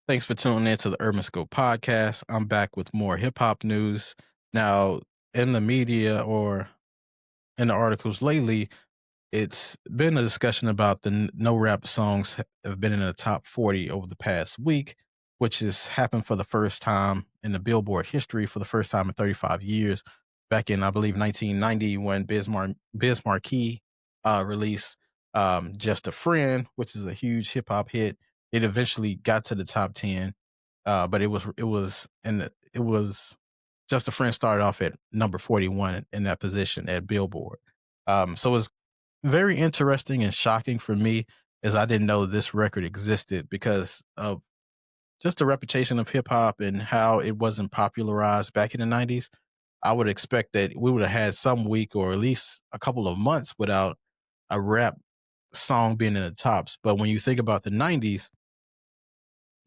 Thanks for tuning in to the Urban Scope podcast. I'm back with more hip hop news. Now, in the media or in the articles lately, it's been a discussion about the no rap songs have been in the top 40 over the past week, which has happened for the first time in the Billboard history for the first time in 35 years. Back in, I believe, 1990, when Biz Markie released Just a Friend, which is a huge hip hop hit. It eventually got to the top 10, but it was Just a Friend started off at number 41 in that position at Billboard. So it's very interesting and shocking for me, as I didn't know this record existed because of just the reputation of hip hop and how it wasn't popularized back in the 90s. I would expect that we would have had some week or at least a couple of months without a rap song being in the tops. But when you think about the 90s,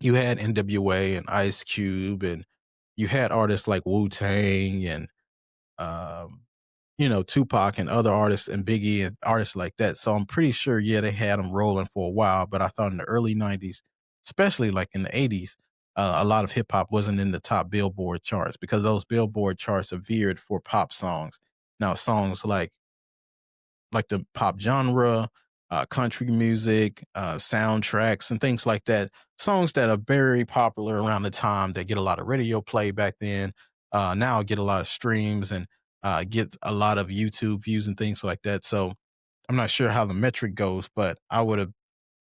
you had NWA and Ice Cube, and you had artists like Wu Tang and um, Tupac and other artists and Biggie and artists like that. So I'm pretty sure, yeah, they had them rolling for a while. But I thought in the early '90s, especially like in the '80s, a lot of hip hop wasn't in the top Billboard charts because those Billboard charts are veered for pop songs. Now, songs like the pop genre, country music, soundtracks, and things like that. Songs that are very popular around the time that get a lot of radio play back then. Now get a lot of streams and get a lot of YouTube views and things like that. So I'm not sure how the metric goes, but I would have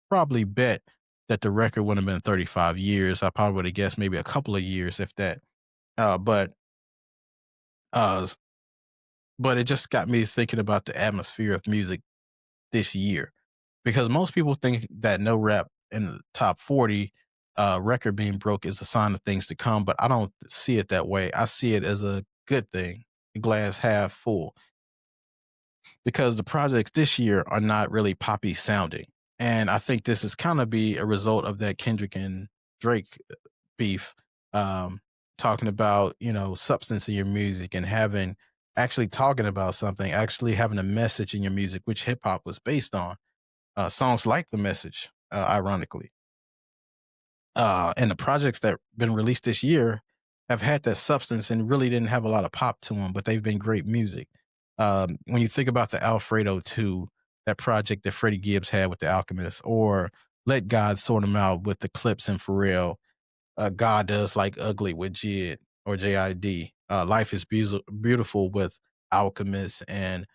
probably bet that the record would have been 35 years. I probably would have guessed maybe a couple of years, if that. But uh, but it just got me thinking about the atmosphere of music this year, because most people think that no rap in the top 40 record being broke is a sign of things to come, but I don't see it that way. I see it as a good thing, the glass half full, because the projects this year are not really poppy sounding. And I think this is kind of be a result of that Kendrick and Drake beef, um, talking about, substance in your music and having actually talking about something, actually having a message in your music, which hip hop was based on. Songs like The Message, ironically. And the projects that been released this year have had that substance and really didn't have a lot of pop to them, but they've been great music. When you think about the Alfredo 2, that project that Freddie Gibbs had with The Alchemist, or Let God Sort 'Em Out with the Clips and Pharrell, God Does Like Ugly with Jid or JID. Life is Beautiful with Alchemist and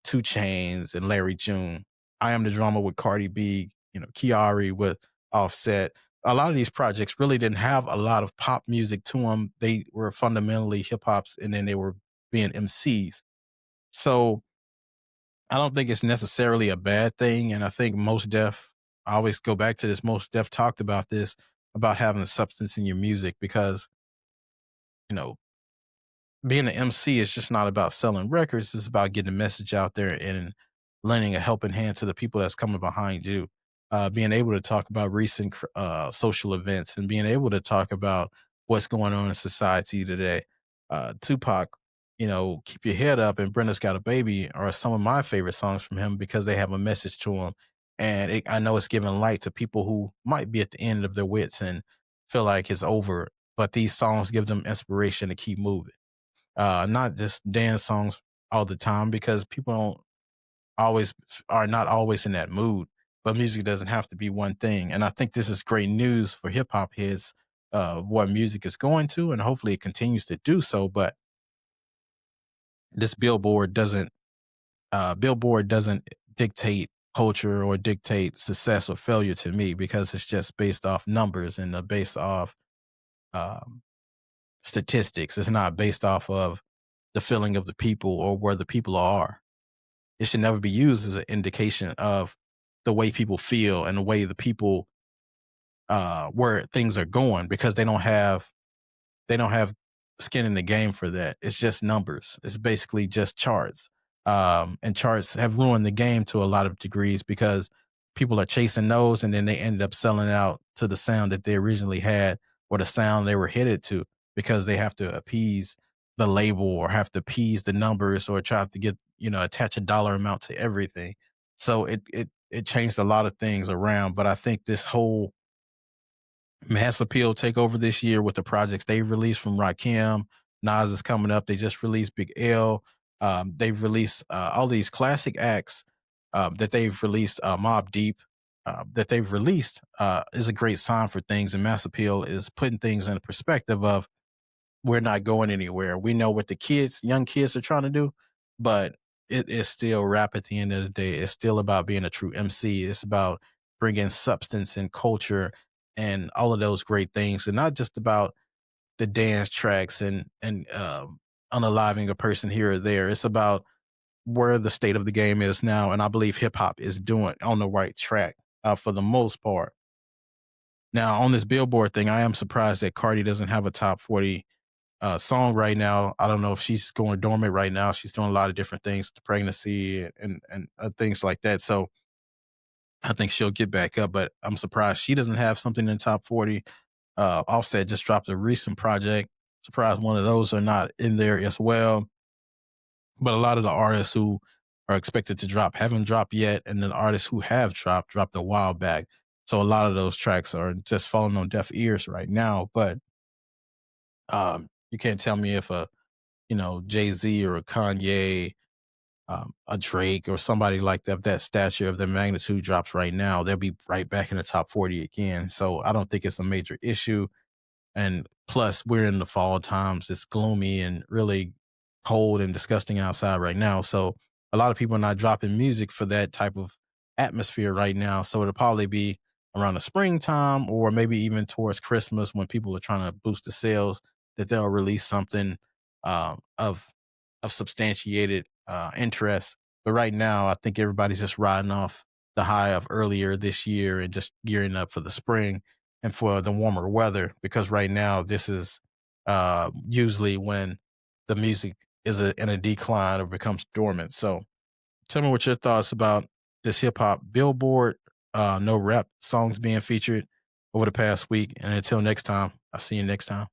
2 Chains and Larry June. I Am the Drummer with Cardi B, Kiari with Offset. A lot of these projects really didn't have a lot of pop music to them. They were fundamentally hip hops, and then they were being MCs. So I don't think it's necessarily a bad thing. And I think I always go back to this, Most Def talked about this, about having a substance in your music, because, you know, being an MC is just not about selling records. It's about getting a message out there and lending a helping hand to the people that's coming behind you. Being able to talk about recent social events and being able to talk about what's going on in society today. Tupac, Keep Your Head Up and Brenda's Got a Baby are some of my favorite songs from him because they have a message to them. And I know it's giving light to people who might be at the end of their wits and feel like it's over. But these songs give them inspiration to keep moving, not just dance songs all the time, because people don't are not always in that mood. But music doesn't have to be one thing, and I think this is great news for hip hop heads. What music is going to, and hopefully it continues to do so. But this Billboard doesn't dictate culture or dictate success or failure to me, because it's just based off numbers and based off um, statistics. It's not based off of the feeling of the people or where the people are. It should never be used as an indication of the way people feel and the way the people where things are going, because they don't have skin in the game for that. It's just numbers. It's basically just charts. And charts have ruined the game to a lot of degrees, because people are chasing those, and then they ended up selling out to the sound that they originally had, or the sound they were headed to, because they have to appease the label or have to appease the numbers or try to get, attach a dollar amount to everything. So it changed a lot of things around. But I think this whole Mass Appeal take over this year with the projects they've released from Rakim. Nas is coming up. They just released Big L. They've released all these classic acts that they've released. Mob Deep that they've released is a great sign for things. And Mass Appeal is putting things in a perspective of we're not going anywhere. We know what the kids, young kids, are trying to do, but it is still rap at the end of the day. It's still about being a true MC. It's about bringing substance and culture and all of those great things, and not just about the dance tracks and unaliving a person here or there. It's about where the state of the game is now, and I believe hip hop is doing on the right track for the most part. Now, on this Billboard thing, I am surprised that Cardi doesn't have a top 40 song right now. I don't know if she's going dormant right now. She's doing a lot of different things with the pregnancy and things like that. So I think she'll get back up, but I'm surprised she doesn't have something in the top 40. Offset just dropped a recent project. Surprised one of those are not in there as well. But a lot of the artists who are expected to drop haven't dropped yet, and then artists who have dropped a while back. So a lot of those tracks are just falling on deaf ears right now. But you can't tell me if a Jay-Z or a Kanye, a Drake or somebody like that, that stature of the magnitude drops right now, they'll be right back in the top 40 again. So I don't think it's a major issue. And plus, we're in the fall times. It's gloomy and really cold and disgusting outside right now. So a lot of people are not dropping music for that type of atmosphere right now. So it'll probably be around the springtime or maybe even towards Christmas when people are trying to boost the sales that they'll release something of substantiated interest. But right now, I think everybody's just riding off the high of earlier this year and just gearing up for the spring and for the warmer weather, because right now this is usually when the music is in a decline or becomes dormant. So tell me what your thoughts about this hip hop Billboard no rap songs being featured over the past week. And until next time, I'll see you next time.